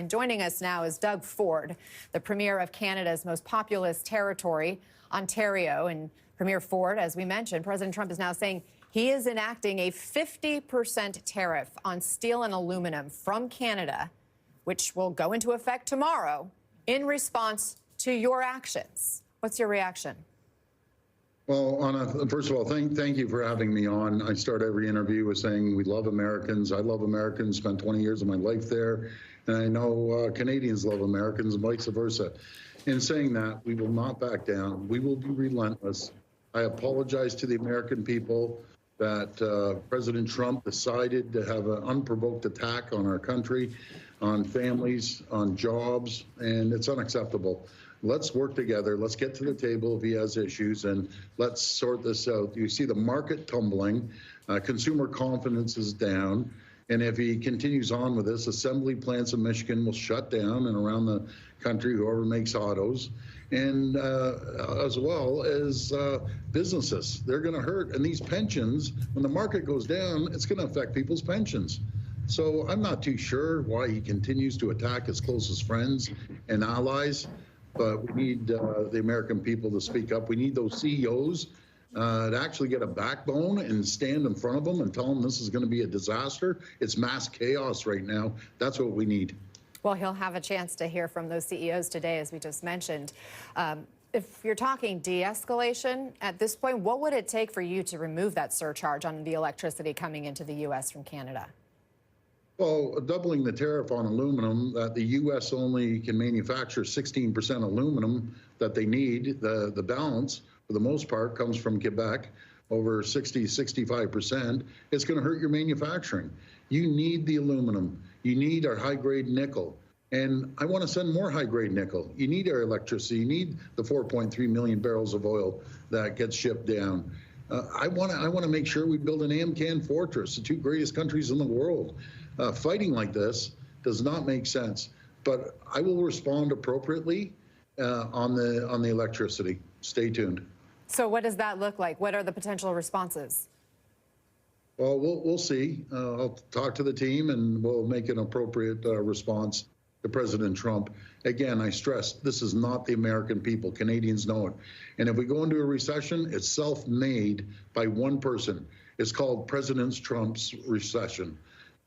And joining us now is Doug Ford, the Premier of Canada's most populous territory, Ontario. And Premier Ford, as we mentioned, President Trump is now saying he is enacting a 50% tariff on steel and aluminum from Canada, which will go into effect tomorrow in response to your actions. What's your reaction? Well, first of all, thank you for having me on. I start every interview with saying we love Americans. I love Americans, spent 20 years of my life there. And I know Canadians love Americans and vice versa. In saying that, we will not back down. We will be relentless. I apologize to the American people that President Trump decided to have an unprovoked attack on our country, on families, on jobs, and it's unacceptable. Let's work together. Let's get to the table if he has issues, and let's sort this out. You see the market tumbling. Consumer confidence is down. And if he continues on with this, assembly plants in Michigan will shut down, and around the country, whoever makes autos, and as well as businesses. They're going to hurt. And these pensions, when the market goes down, it's going to affect people's pensions. So I'm not too sure why he continues to attack his closest friends and allies. But we need the American people to speak up. We need those CEOs to actually get a backbone and stand in front of them and tell them this is going to be a disaster. It's mass chaos right now. That's what we need. Well, he'll have a chance to hear from those CEOs today, as we just mentioned. If you're talking de-escalation at this point, what would it take for you to remove that surcharge on the electricity coming into the U.S. from Canada? Well, doubling the tariff on aluminum, that the U.S. only can manufacture 16% aluminum that they need. The balance, for the most part, comes from Quebec, over 65%. It's going to hurt your manufacturing. You need the aluminum. You need our high-grade nickel. And I want to send more high-grade nickel. You need our electricity. You need the 4.3 million barrels of oil that gets shipped down. I want to make sure we build an AMCAN fortress, the two greatest countries in the world. Fighting like this does not make sense. But I will respond appropriately on the electricity. Stay tuned. So what does that look like? What are the potential responses? Well, we'll see. I'll talk to the team, and we'll make an appropriate response to President Trump. Again, I stress, this is not the American people. Canadians know it. And if we go into a recession, it's self-made by one person. It's called President Trump's recession,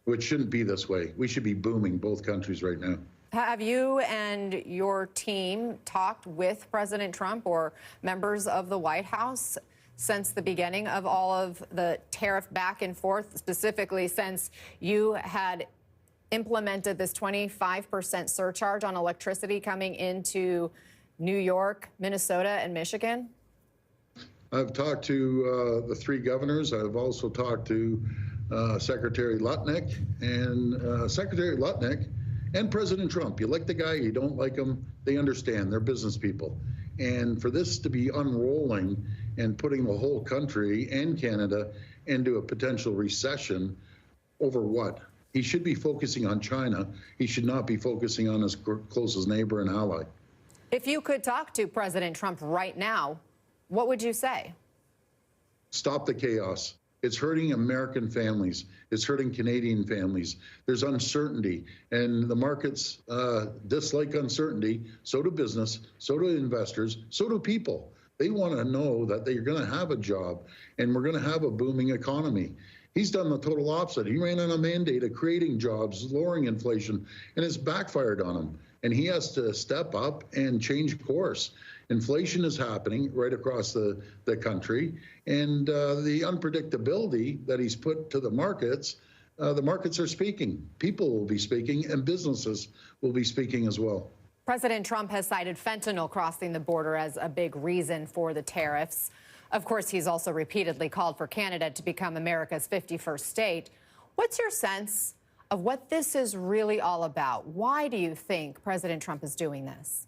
which shouldn't be this way. We should be booming, both countries right now. Have you and your team talked with President Trump or members of the White House since the beginning of all of the tariff back and forth, specifically since you had implemented this 25% surcharge on electricity coming into New York, Minnesota, and Michigan? I've talked to the three governors. I've also talked to Secretary Lutnick and President Trump. You like the guy, you don't like him, they understand. They're business people. And for this to be unrolling and putting the whole country and Canada into a potential recession over what? He should be focusing on China. He should not be focusing on his closest neighbor and ally. If you could talk to President Trump right now, what would you say? Stop the chaos. It's hurting American families. It's hurting Canadian families. There's uncertainty, and the markets dislike uncertainty. So do business, so do investors, so do people. They want to know that they're going to have a job, and we're going to have a booming economy. He's done the total opposite. He ran on a mandate of creating jobs, lowering inflation, and it's backfired on him. And he has to step up and change course. Inflation is happening right across the country, and the unpredictability that he's put to the markets are speaking. People will be speaking, and businesses will be speaking as well. President Trump has cited fentanyl crossing the border as a big reason for the tariffs. Of course, he's also repeatedly called for Canada to become America's 51st state. What's your sense of what this is really all about? Why do you think President Trump is doing this?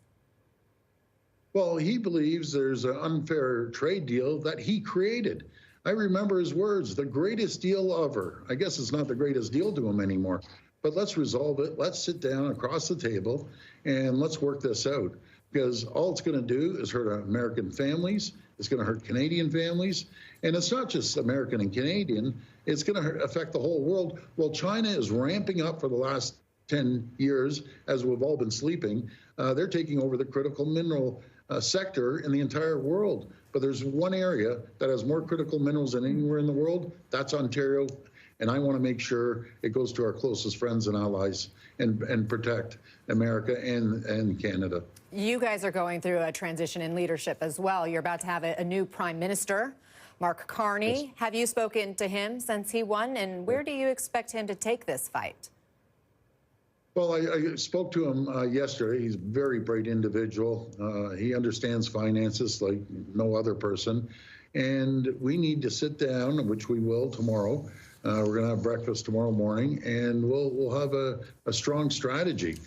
Well, he believes there's an unfair trade deal that he created. I remember his words, the greatest deal ever. I guess it's not the greatest deal to him anymore, but let's resolve it. Let's sit down across the table and let's work this out, because all it's going to do is hurt American families. It's going to hurt Canadian families. And it's not just American and Canadian. It's going to affect the whole world. Well, China is ramping up for the last 10 years, as we've all been sleeping, they're taking over the critical mineral sector in the entire world. But there's one area that has more critical minerals than anywhere in the world. That's Ontario. And I want to make sure it goes to our closest friends and allies and protect America and Canada. You guys are going through a transition in leadership as well. You're about to have a new prime minister, Mark Carney. Yes. Have you spoken to him since he won? And where do you expect him to take this fight? Well, I spoke to him yesterday. He's a very bright individual. He understands finances like no other person. And we need to sit down, which we will tomorrow. We're going to have breakfast tomorrow morning, and we'll have a strong strategy.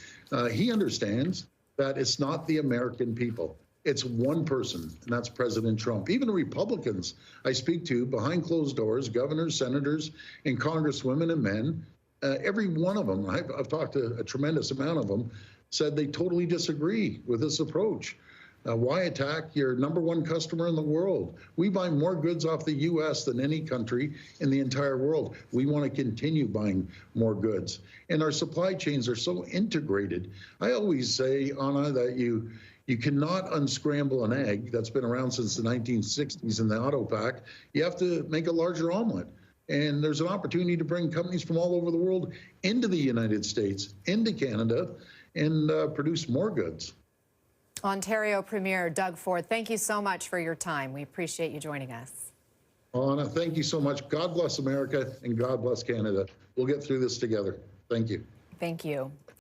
He understands that it's not the American people. It's one person, and that's President Trump. Even the Republicans I speak to behind closed doors, governors, senators, and congresswomen and men, every one of them, I've talked to a tremendous amount of them, said they totally disagree with this approach. Why attack your number one customer in the world? We buy more goods off the U.S. than any country in the entire world. We want to continue buying more goods. And our supply chains are so integrated. I always say, Anna, that you cannot unscramble an egg that's been around since the 1960s in the auto pack. You have to make a larger omelet. And there's an opportunity to bring companies from all over the world into the United States, into Canada, and produce more goods. Ontario Premier Doug Ford, thank you so much for your time. We appreciate you joining us. Anna, thank you so much. God bless America and God bless Canada. We'll get through this together. Thank you. Thank you.